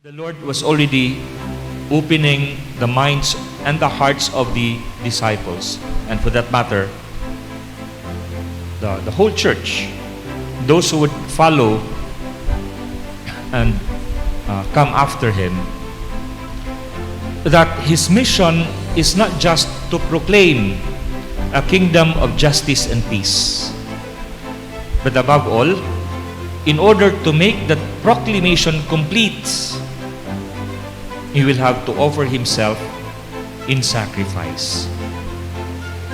The Lord was already opening the minds and the hearts of the disciples, and for that matter, the whole church, those who would follow and come after Him, that His mission is not just to proclaim a kingdom of justice and peace, but above all, in order to make that proclamation complete, He will have to offer Himself in sacrifice.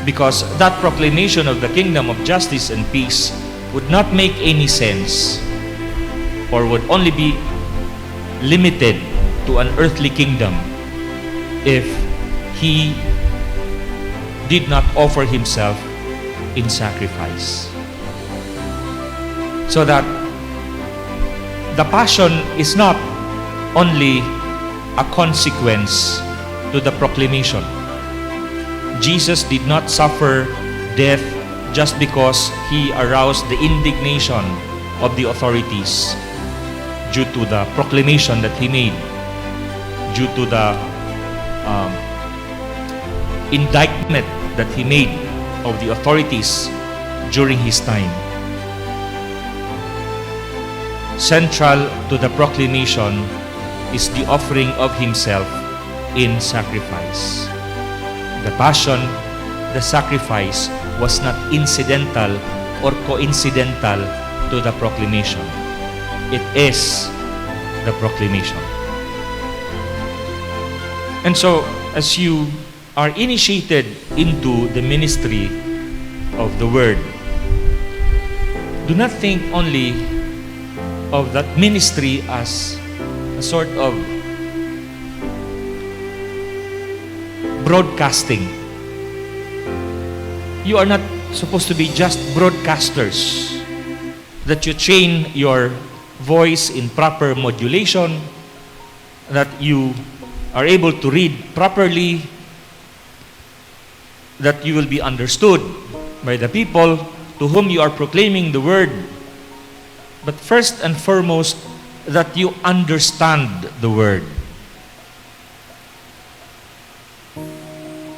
Because that proclamation of the kingdom of justice and peace would not make any sense, or would only be limited to an earthly kingdom if He did not offer Himself in sacrifice. So that the passion is not only a consequence to the proclamation. Jesus did not suffer death just because He aroused the indignation of the authorities due to the proclamation that He made, due to the indictment that He made of the authorities during His time. Central to the proclamation is the offering of Himself in sacrifice. The passion, the sacrifice was not incidental or coincidental to the proclamation. It is the proclamation. And so, as you are initiated into the ministry of the Word, do not think only of that ministry as a sort of broadcasting. You are not supposed to be just broadcasters, that you train your voice in proper modulation, that you are able to read properly, that you will be understood by the people to whom you are proclaiming the word. But first and foremost, that you understand the word.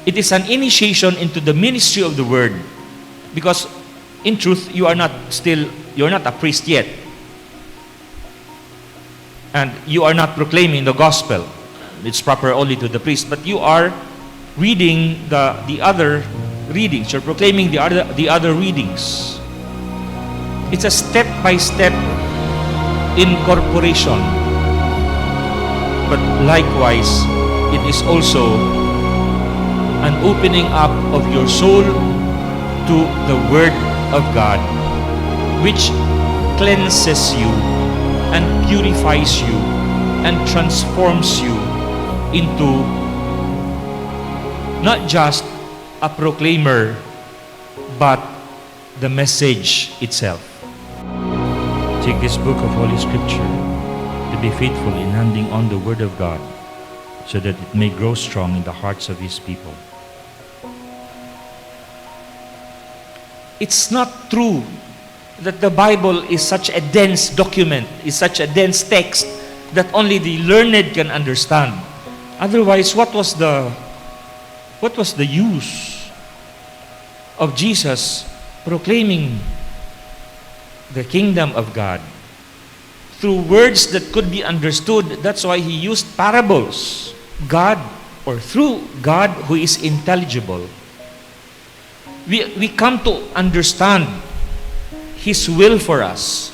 It is an initiation into the ministry of the word, because in truth you are not a priest yet, and you are not proclaiming the gospel. It's proper only to the priest, but you are reading the other readings. You're proclaiming the other readings. It's a step-by-step incorporation, but likewise it is also an opening up of your soul to the Word of God, which cleanses you and purifies you and transforms you into not just a proclaimer, but the message itself. Take this book of Holy Scripture to be faithful in handing on the Word of God, so that it may grow strong in the hearts of His people. It's not true that the Bible is such a dense document, is such a dense text that only the learned can understand. Otherwise, what was the use of Jesus proclaiming the kingdom of God through words that could be understood? That's why He used parables. God, or through God who is intelligible, we come to understand His will for us,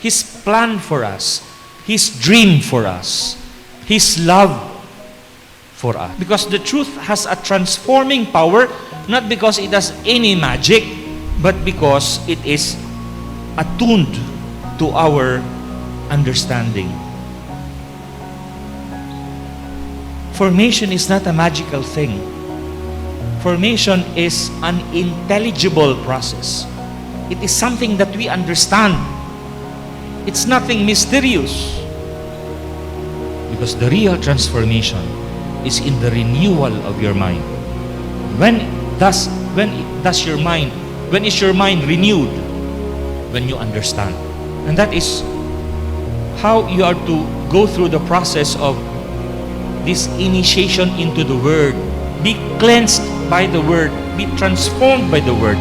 His plan for us, His dream for us, His love for us. Because the truth has a transforming power, not because it has any magic, but because it is attuned to our understanding. Formation is not a magical thing. Formation is an intelligible process. It is something that we understand. It's nothing mysterious. Because the real transformation is in the renewal of your mind. When is your mind renewed? When you understand. And that is how you are to go through the process of this initiation into the Word. Be cleansed by the Word. Be transformed by the Word.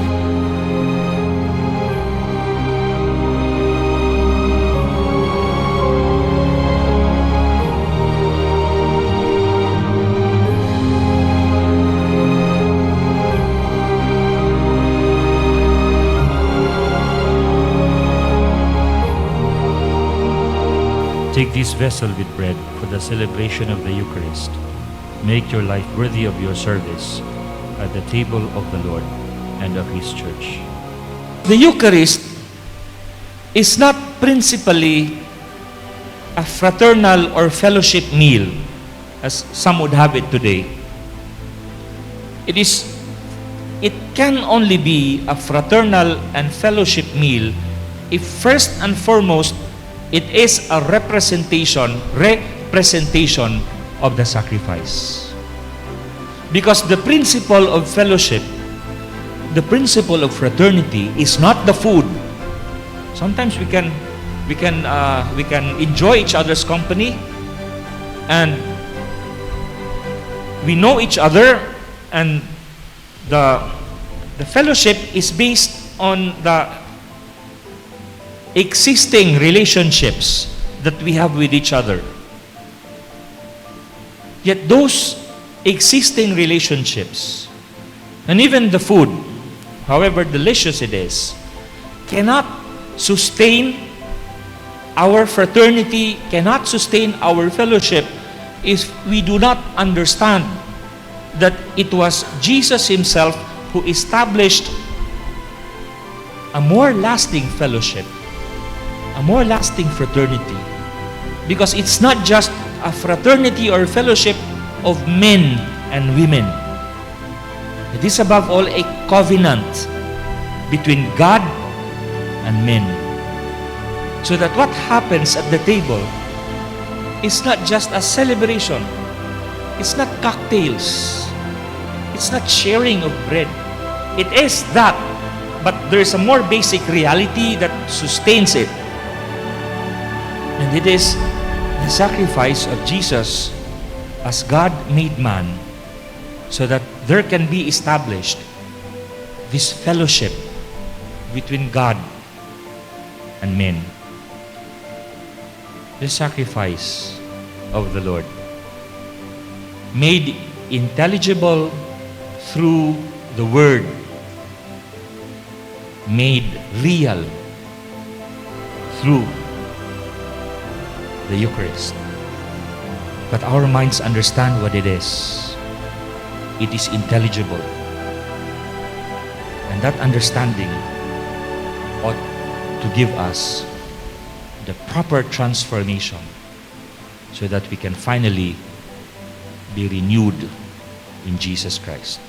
Take this vessel with bread for the celebration of the Eucharist. Make your life worthy of your service at the table of the Lord and of His church. The Eucharist is not principally a fraternal or fellowship meal, as some would have it today. It can only be a fraternal and fellowship meal if first and foremost it is a representation of the sacrifice. Because the principle of fellowship, the principle of fraternity is not the food. Sometimes we can enjoy each other's company, and we know each other, and the fellowship is based on the existing relationships that we have with each other. Yet those existing relationships, and even the food, however delicious it is, cannot sustain our fraternity, cannot sustain our fellowship if we do not understand that it was Jesus Himself who established a more lasting fellowship, a more lasting fraternity. Because it's not just a fraternity or fellowship of men and women. It is above all a covenant between God and men. So that what happens at the table is not just a celebration. It's not cocktails. It's not sharing of bread. It is that, but there's a more basic reality that sustains it. And it is the sacrifice of Jesus as God made man, so that there can be established this fellowship between God and men. The sacrifice of the Lord, made intelligible through the Word, made real through the Eucharist. But our minds understand what it is. It is intelligible. And that understanding ought to give us the proper transformation so that we can finally be renewed in Jesus Christ.